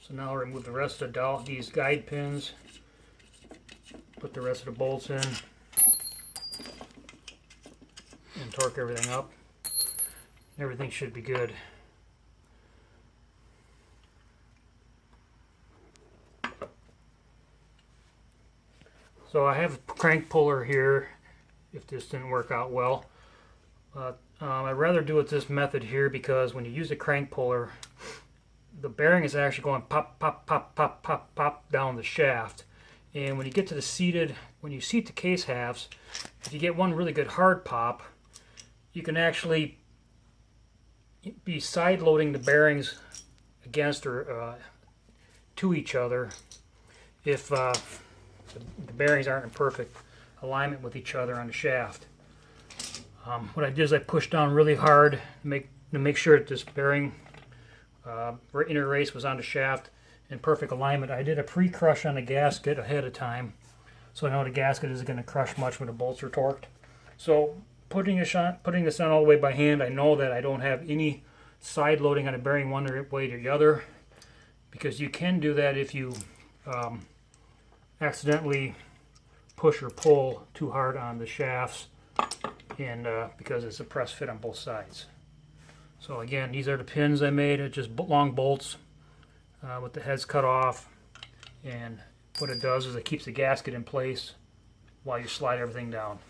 So now I'll remove the rest of these guide pins, put the rest of the bolts in, and torque everything up. Everything should be good. So I have a crank puller here if this didn't work out well. I'd rather do it this method here because when you use a crank puller, the bearing is actually going pop, pop, pop, pop, pop, pop down the shaft. And when you get to when you seat the case halves, if you get one really good hard pop, you can actually be side loading the bearings against or to each other if the bearings aren't in perfect alignment with each other on the shaft. What I did is I pushed down really hard to make sure that this bearing inner race was on the shaft in perfect alignment. I did a pre-crush on the gasket ahead of time, so I know the gasket isn't going to crush much when the bolts are torqued. So putting this on all the way by hand, I know that I don't have any side loading on a bearing one way or the other, because you can do that if you accidentally push or pull too hard on the shafts, and because it's a press fit on both sides. So again, these are the pins I made. It's just long bolts with the heads cut off, and what it does is it keeps the gasket in place while you slide everything down.